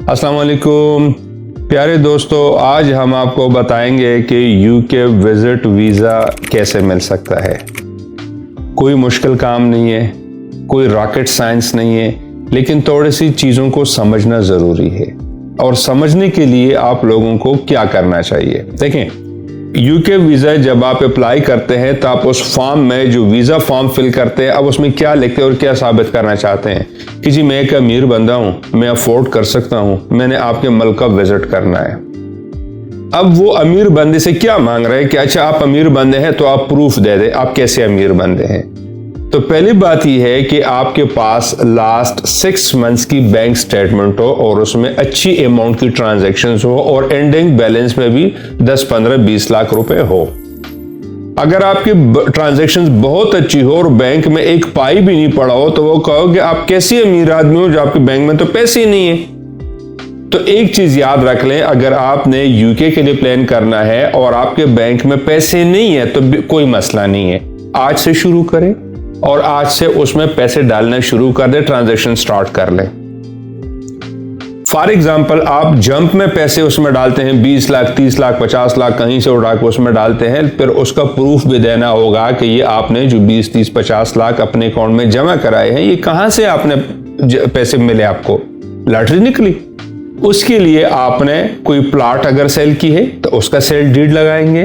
अस्सलाम वालेकुम प्यारे दोस्तों, आज हम आपको बताएंगे कि यूके विजिट वीज़ा कैसे मिल सकता है। कोई मुश्किल काम नहीं है, कोई रॉकेट साइंस नहीं है, लेकिन थोड़ी सी चीज़ों को समझना ज़रूरी है। और समझने के लिए आप लोगों को क्या करना चाहिए, देखें, यूके वीज़ा जब आप अप्लाई करते हैं तो आप उस फॉर्म में जो वीज़ा फॉर्म फिल करते हैं, अब उसमें क्या लिखते हैं और क्या साबित करना चाहते हैं कि जी मैं एक अमीर बंदा हूं, मैं अफोर्ड कर सकता हूं, मैंने आपके मुल्क का विजिट करना है। अब वो अमीर बंदे से क्या मांग रहे हैं कि अच्छा आप अमीर बंदे हैं तो आप प्रूफ दे दें आप कैसे अमीर बंदे हैं। तो पहली बात यह है कि आपके पास लास्ट 6 मंथ्स की बैंक स्टेटमेंट हो और उसमें अच्छी अमाउंट की ट्रांजैक्शंस हो और एंडिंग बैलेंस में भी 10, 15, 20 लाख रुपए हो। अगर आपकी ट्रांजैक्शंस बहुत अच्छी हो और बैंक में एक पाई भी नहीं पड़ा हो तो वो कहोगे आप कैसी अमीर आदमी हो जो आपके बैंक में तो पैसे ही नहीं है। तो एक चीज याद रख लें, अगर आपने यूके के लिए प्लान करना है और आपके बैंक में पैसे नहीं है तो कोई मसला नहीं है, आज से शुरू करें और आज से उसमें पैसे डालना शुरू कर दें, ट्रांजैक्शन स्टार्ट कर लें। फॉर एग्जाम्पल आप जंप में पैसे उसमें डालते हैं 20 लाख, 30 लाख, 50 लाख कहीं से उड़ा के उसमें डालते हैं, फिर उसका प्रूफ भी देना होगा कि ये आपने जो 20, 30, 50 लाख अपने अकाउंट में जमा कराए हैं, ये कहां से आपने पैसे मिले, आपको लॉटरी निकली। उसके लिए आपने कोई प्लॉट अगर सेल की है तो उसका सेल डीड लगाएंगे,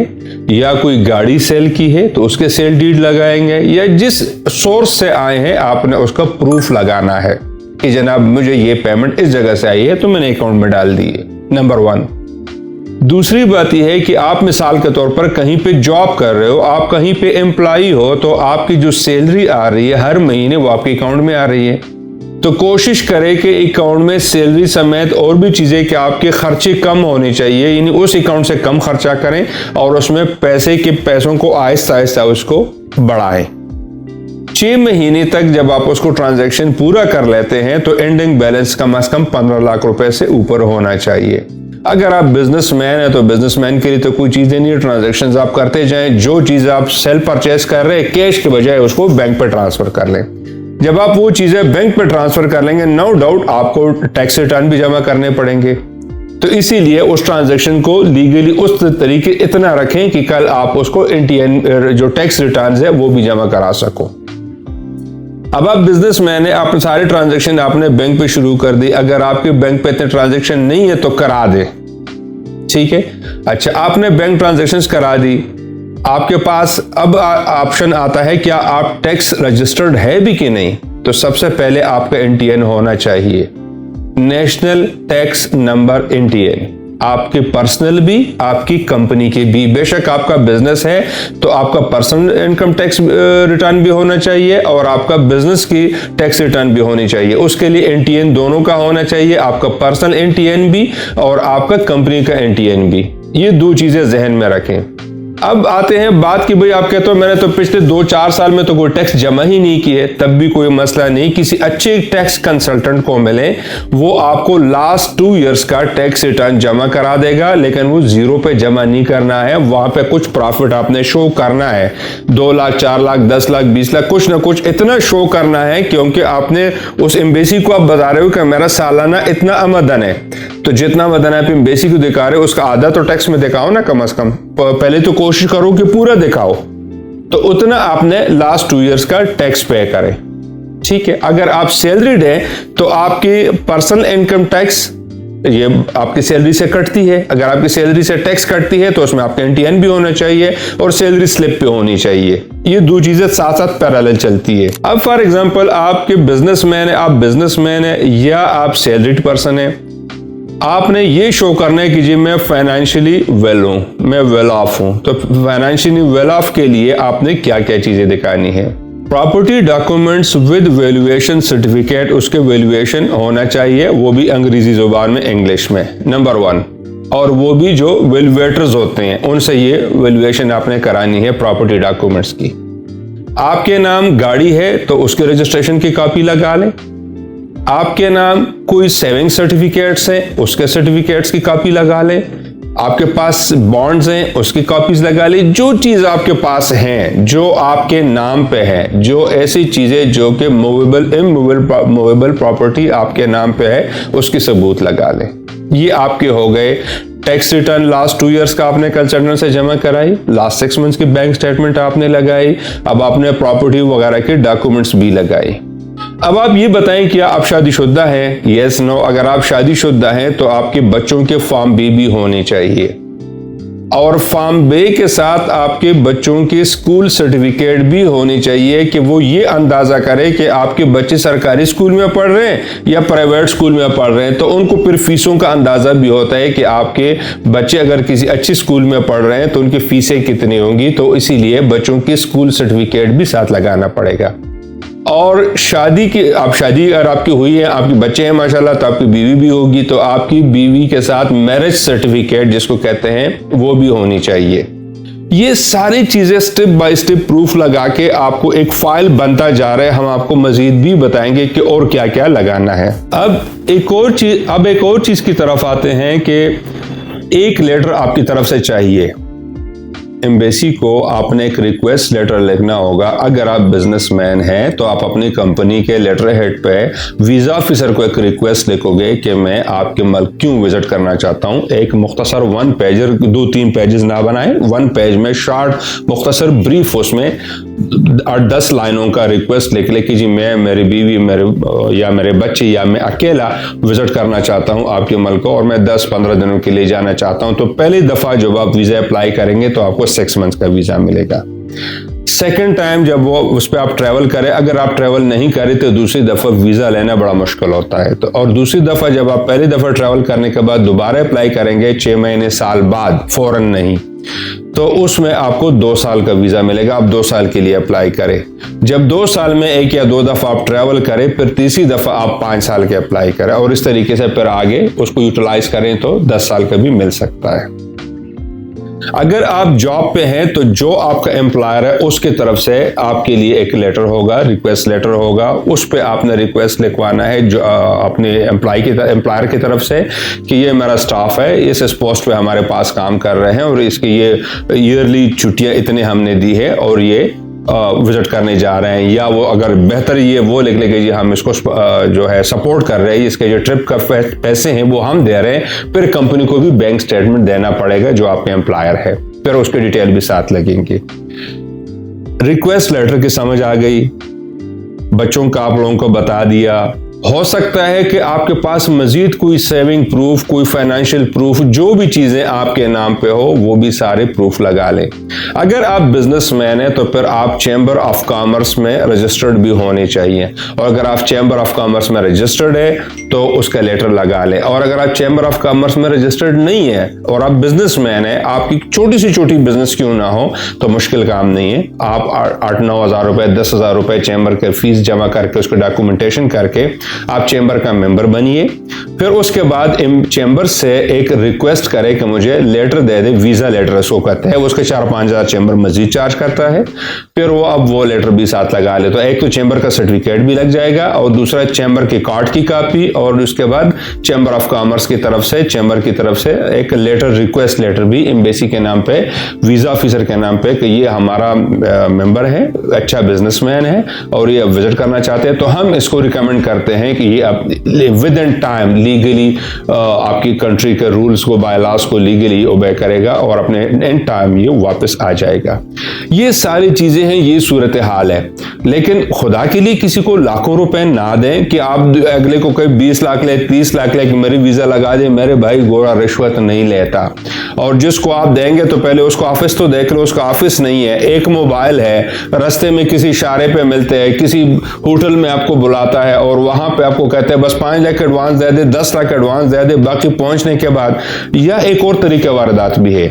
या कोई गाड़ी सेल की है तो उसके सेल डीड लगाएंगे, या जिस सोर्स से आए हैं आपने उसका प्रूफ लगाना है कि जनाब मुझे ये पेमेंट इस जगह से आई है तो मैंने अकाउंट में डाल दी है, नंबर 1। दूसरी बात यह है कि आप मिसाल के तौर पर कहीं पे जॉब कर रहे हो, आप कहीं पे एम्प्लॉय हो, तो आपकी जो सैलरी आ रही है हर महीने वो आपके अकाउंट में आ रही है। तो कोशिश करें कि अकाउंट में सैलरी समेत और भी चीजें कि आपके खर्चे कम होने चाहिए, यानी उस अकाउंट से कम खर्चा करें और उसमें पैसों को आहिस्ता आहिस्ता उसको बढ़ाएं। 6 महीने तक जब आप उसको ट्रांजैक्शन पूरा कर लेते हैं तो एंडिंग बैलेंस कम से कम 15 लाख रुपए से ऊपर होना चाहिए। अगर आप बिजनेसमैन है तो बिजनेसमैन के लिए तो कोई चीजें नहीं है, ट्रांजैक्शंस आप करते जाएं, जो चीज आप सेल परचेस कर रहे हैं कैश के बजाय उसको बैंक पर ट्रांसफर कर लें। जब आप वो चीजें बैंक पे ट्रांसफर कर लेंगे, नो डाउट आपको टैक्स रिटर्न भी जमा करने पड़ेंगे। तो इसीलिए उस ट्रांजैक्शन को लीगली उस तरीके इतना रखें कि कल आप उसको इंडियन जो टैक्स रिटर्न है वो भी जमा करा सको। अब आप बिजनेसमैन है, आपने सारे ट्रांजैक्शन आपने बैंक पे शुरू कर दी, अगर आपके बैंक पे इतने ट्रांजैक्शन नहीं है तो करा दे, ठीक है। अच्छा, आपने बैंक ट्रांजैक्शंस करा दी, आपके पास अब ऑप्शन आता है क्या आप टैक्स रजिस्टर्ड है भी कि नहीं। तो सबसे पहले आपका एनटीएन होना चाहिए, नेशनल टैक्स नंबर एनटीएन, आपके पर्सनल भी आपकी कंपनी के भी। बेशक आपका बिजनेस है तो आपका पर्सनल इनकम टैक्स रिटर्न भी होना चाहिए और आपका बिजनेस की टैक्स रिटर्न भी होनी चाहिए। उसके लिए एनटीएन दोनों का होना चाहिए, आपका पर्सनल एनटीएन भी और आपका कंपनी का एनटीएन भी। ये 2 चीजें जहन में रखें। अब आते हैं बात की भाई आप कहते हो मैंने तो पिछले 2-4 साल में तो कोई टैक्स जमा ही नहीं किए, तब भी कोई मसला नहीं, किसी अच्छे टैक्स कंसल्टेंट को मिले, वो आपको लास्ट 2 इयर्स का टैक्स रिटर्न जमा करा देगा, लेकिन वो 0 पे जमा नहीं करना है, वहां पे कुछ प्रॉफिट आपने शो करना है, 2 लाख, 4 लाख, 10 लाख, 20 लाख, कुछ ना कुछ इतना शो करना है, क्योंकि आपने उस एम्बेसी को आप बता रहे हो कि मेरा सालाना इतना आमदन है, तो जितना आमदन आप एम्बेसी को दिखा रहे हो उसका आधा तो टैक्स में दिखाओ ना, कम से कम पहले तो कोशिश करो कि पूरा दिखाओ, तो उतना आपने लास्ट 2 इयर्स का टैक्स पे करें, ठीक है। अगर आप सैलरीड है तो आपकी पर्सनल इनकम टैक्स ये आपकी सैलरी से कटती है, अगर आपकी सैलरी से टैक्स कटती है तो उसमें आपका एनटीएन भी होना चाहिए और सैलरी स्लिप भी होनी चाहिए। ये 2 चीजें साथ साथ पैरेलल चलती है। अब फॉर एग्जांपल आपके बिजनेसमैन है, आप बिजनेसमैन है या आप सैलरीड पर्सन है, आपने ये शो करना है कि जी मैं फाइनेंशियली वेल हूं, मैं वेल ऑफ हूं। तो फाइनेंशियली वेल ऑफ के लिए आपने क्या क्या चीजें दिखानी है। Property documents with valuation certificate, उसके वैल्यूएशन होना चाहिए, वो भी अंग्रेजी जुबान में, इंग्लिश में, नंबर 1। और वो भी जो वैल्यूएटर्स होते हैं उनसे ये वैल्यूएशन आपने करानी है प्रॉपर्टी डॉक्यूमेंट्स की। आपके नाम गाड़ी है तो उसके रजिस्ट्रेशन की कॉपी लगा लें, आपके नाम कोई सेविंग सर्टिफिकेट्स हैं उसके सर्टिफिकेट्स की कॉपी लगा लें, आपके पास बॉन्ड्स हैं उसकी कॉपीज लगा ली, जो चीज आपके पास हैं जो आपके नाम पे है, जो ऐसी चीजें जो कि मूवेबल इमूवेबल प्रॉपर्टी आपके नाम पे है उसकी सबूत लगा लें। ये आपके हो गए टैक्स रिटर्न लास्ट 2 इयर्स का आपने कंसल्टेंट से जमा कराई, लास्ट 6 मंथ्स की बैंक स्टेटमेंट आपने लगाई, अब आपने प्रॉपर्टी वगैरह के डॉक्यूमेंट्स भी लगाई। अब आप ये बताएं क्या आप शादीशुदा हैं? Yes no. अगर आप शादीशुदा हैं तो आपके बच्चों के फॉर्म बी भी होने चाहिए और फॉर्म बे के साथ आपके बच्चों की स्कूल सर्टिफिकेट भी होनी चाहिए कि वो ये अंदाजा करे कि आपके बच्चे सरकारी स्कूल में पढ़ रहे हैं या प्राइवेट स्कूल में पढ़ रहे हैं। तो उनको फिर फीसों का अंदाजा भी होता है कि आपके बच्चे अगर किसी अच्छी स्कूल में पढ़ रहे हैं तो उनकी फीसें कितनी होंगी। तो इसीलिए बच्चों की स्कूल सर्टिफिकेट भी साथ लगाना पड़ेगा। और शादी अगर आपकी हुई है, आपके बच्चे हैं माशाल्लाह, तो आपकी बीवी भी होगी, तो आपकी बीवी के साथ मैरिज सर्टिफिकेट जिसको कहते हैं वो भी होनी चाहिए। ये सारी चीजें स्टेप बाय स्टेप प्रूफ लगा के आपको एक फाइल बनता जा रहा है। हम आपको मजीद भी बताएंगे कि और क्या क्या लगाना है। अब एक और चीज की तरफ आते हैं कि एक लेटर आपकी तरफ से चाहिए। एम्बेसी को आपने एक रिक्वेस्ट लेटर लिखना होगा। अगर आप बिजनेसमैन हैं तो आप अपनी कंपनी के लेटर हेड पे वीजा ऑफिसर को एक रिक्वेस्ट लिखोगे कि मैं आपके मुल्क क्यों विजिट करना चाहता हूं। एक मुख्तसर 1 पेजर, 2-3 पेजेस ना बनाएं, 1 पेज में शॉर्ट मुख्तसर ब्रीफ उसमें 8-10 लाइनों का रिक्वेस्ट लिख ले कि जी मैं, मेरी बीवी, मेरे बच्चे या मैं अकेला विजिट करना चाहता हूं आपके मुल्क को और मैं 10-15 दिनों के लिए जाना चाहता हूं। तो पहली दफा जब आप वीजा अप्लाई करेंगे तो आपको 6 मंथ्स का वीजा मिलेगा। सेकंड टाइम जब वो उस पर आप ट्रैवल करें, अगर आप ट्रैवल नहीं करें तो दूसरी दफा वीजा लेना बड़ा मुश्किल होता है। तो और दूसरी दफा जब आप पहली दफा ट्रैवल करने के बाद दोबारा अप्लाई करेंगे 6 महीने साल बाद, फौरन नहीं, तो उसमें आपको 2 साल का वीजा मिलेगा। आप 2 साल के लिए अप्लाई करें। जब 2 साल में 1 या 2 दफा आप ट्रैवल करें, फिर तीसरी दफा आप 5 साल के अप्लाई करें और इस तरीके से फिर आगे उसको यूटिलाइज करें तो 10 साल का भी मिल सकता है। अगर आप जॉब पे हैं तो जो आपका एम्प्लॉयर है उसके तरफ से आपके लिए एक लेटर होगा, रिक्वेस्ट लेटर होगा। उस पे आपने रिक्वेस्ट लिखवाना है जो अपने एम्प्लॉयर की तरफ से कि ये मेरा स्टाफ है, इस पोस्ट पे हमारे पास काम कर रहे हैं और इसकी ये ईयरली छुट्टियां इतने हमने दी है और ये विजिट करने जा रहे हैं। या वो अगर बेहतर ये वो लिख लेंगे जी हम इसको जो है सपोर्ट कर रहे हैं, इसके जो ट्रिप का पैसे हैं वो हम दे रहे हैं। फिर कंपनी को भी बैंक स्टेटमेंट देना पड़ेगा जो आपके एम्प्लॉयर है, फिर उसके डिटेल भी साथ लगेंगे। रिक्वेस्ट लेटर की समझ आ गई, बच्चों का आप लोगों को बता दिया। हो सकता है कि आपके पास मजीद कोई सेविंग प्रूफ, कोई फाइनेंशियल प्रूफ, जो भी चीजें आपके नाम पे हो वो भी सारे प्रूफ लगा लें। अगर आप बिजनेसमैन हैं तो फिर आप चैम्बर ऑफ कॉमर्स में रजिस्टर्ड भी होने चाहिए और अगर आप चैम्बर ऑफ कॉमर्स में रजिस्टर्ड है तो उसका लेटर लगा लें। और अगर आप चैम्बर ऑफ कॉमर्स में रजिस्टर्ड नहीं है और आप बिजनेसमैन है, आपकी छोटी से छोटी बिजनेस क्यों ना हो, तो मुश्किल काम नहीं है। आप 8-9 हज़ार रुपए, 10 हज़ार रुपए चैम्बर के फीस जमा करके उसको डॉक्यूमेंटेशन करके आप चैम्बर का मेंबर बनिए। फिर उसके बाद चैम्बर से एक रिक्वेस्ट करें कि मुझे लेटर दे दे, वीजा लेटर उसको कहते हैं। उसके 4-5 हज़ार चैम्बर मजीद चार्ज करता है। फिर वो अब वो लेटर भी साथ लगा ले, तो एक तो चैम्बर का सर्टिफिकेट भी लग जाएगा और दूसरा चैम्बर के कार्ड की कॉपी और उसके बाद चैम्बर ऑफ कॉमर्स की तरफ से, चैम्बर की तरफ से एक लेटर, रिक्वेस्ट लेटर भी एम्बेसी के नाम पे, वीजा ऑफिसर के नाम पे कि ये हमारा मेंबर है, अच्छा बिजनेसमैन है और ये अब विजिट करना चाहते हैं। तो हम इसको रिकमेंड करते हैं कि ये अब विद इन टाइम लीगली आपकी कंट्री के रूल्स को, बाय लॉस को लीगली ओबे करेगा और अपने इन टाइम ये वापस आ जाएगा। ये सारी चीजें हैं, ये सूरत हाल है। लेकिन खुदा के लिए किसी को लाखों रुपए ना दें कि आप अगले को कोई 20 लाख ले, 30 लाख ले कि मेरी वीजा लगा दे। मेरे भाई घोड़ा रिश्वत नहीं लेता और जिसको आप देंगे तो पहले उसको ऑफिस तो देख लो। उसका ऑफिस नहीं है, एक मोबाइल है, रास्ते में किसी इशारे पे मिलते हैं, किसी होटल में आपको बुलाता है और वहां पे आपको कहते हैं बस 5 लाख एडवांस दे दे, 10 लाख एडवांस दे दे, बाकी पहुंचने के बाद। या एक और तरीके वारदात भी है,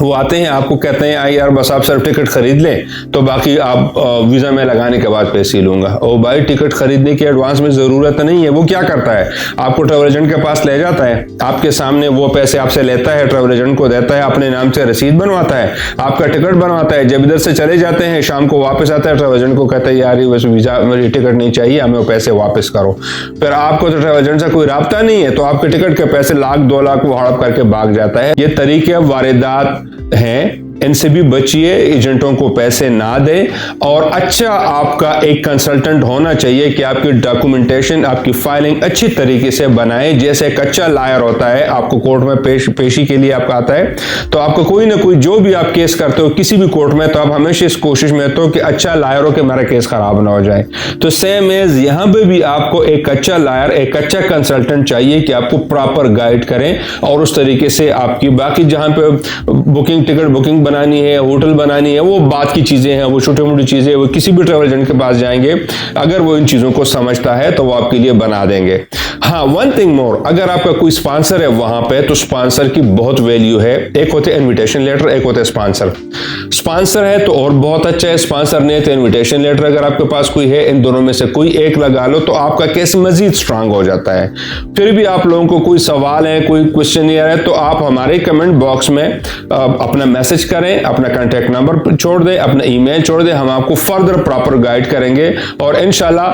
वो आते हैं, आपको कहते हैं आई यार बस आप सिर्फ टिकट खरीद लें तो बाकी आप वीज़ा में लगाने के बाद पैसे लूँगा। ओ भाई, टिकट खरीदने की एडवांस में ज़रूरत नहीं है। वो क्या करता है, आपको ट्रैवल एजेंट के पास ले जाता है, आपके सामने वो पैसे आपसे लेता है, ट्रैवल एजेंट को देता है, अपने नाम से रसीद बनवाता है, आपका टिकट बनवाता है। जब इधर से चले जाते हैं, शाम को वापस आता है, ट्रैवल एजेंट को कहता है यार वैसे वीज़ा मेरी टिकट नहीं चाहिए, हमें वो पैसे वापस करो। फिर आपको तो ट्रैवल एजेंट से कोई राब्ता नहीं है, तो आपके टिकट के पैसे लाख 2 लाख वो हड़प करके भाग जाता है। ये तरीके वारदात हैं, इनसे भी बचिए, एजेंटों को पैसे ना दें। और अच्छा आपका एक कंसल्टेंट होना चाहिए कि आपकी डॉक्यूमेंटेशन, आपकी फाइलिंग अच्छी तरीके से बनाएं। जैसे एक अच्छा लायर होता है, आपको कोर्ट में पेशी के लिए आपका आता है, तो आपको कोई ना कोई, जो भी आप केस करते हो किसी भी कोर्ट में, तो आप हमेशा इस कोशिश में तो कि अच्छा लायर हो कि मेरा केस खराब ना हो जाए। तो सेम एज यहां पे भी आपको एक अच्छा लायर, एक अच्छा कंसल्टेंट चाहिए कि आपको प्रॉपर गाइड करें और उस तरीके से आपकी बाकी जहां पे बुकिंग, टिकट बुकिंग बनानी है, होटल बनानी है, वो बात की चीजें हैं, वो छोटी मोटी चीजें, वो किसी भी ट्रैवल एजेंट के पास जाएंगे, अगर वो इन चीजों को समझता है तो वो आपके लिए बना देंगे। हाँ, वन थिंग मोर, अगर आपका कोई स्पॉन्सर है वहां पे, तो स्पॉन्सर की बहुत वैल्यू है। एक होते हैं इन्विटेशन लेटर, एक होते हैं स्पॉन्सर। स्पॉन्सर है तो और बहुत अच्छा है, स्पॉन्सर नहीं तो इन्विटेशन लेटर अगर आपके पास कोई है, इन दोनों में से कोई एक लगा लो तो आपका केस मजीद स्ट्रांग हो जाता है। फिर भी आप लोगों को कोई सवाल है, कोई क्वेश्चन है, तो आप हमारे कमेंट बॉक्स में अपना मैसेज करें, अपना कॉन्टैक्ट नंबर छोड़ दें, अपना ईमेल छोड़ दें, हम आपको फर्दर प्रॉपर गाइड करेंगे। और इंशाल्लाह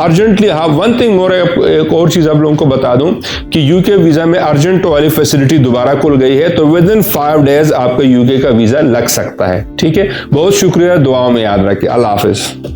अर्जेंटली, हाँ वन थिंग मोर, एक और चीज आप लोगों को बता दूं कि यूके वीजा में अर्जेंट वाली फैसिलिटी दोबारा खुल गई है, तो विद इन 5 डेज आपका यूके का वीजा लग सकता है। ठीक है, बहुत शुक्रिया, दुआओं में याद रखिए। अल्लाह हाफिज।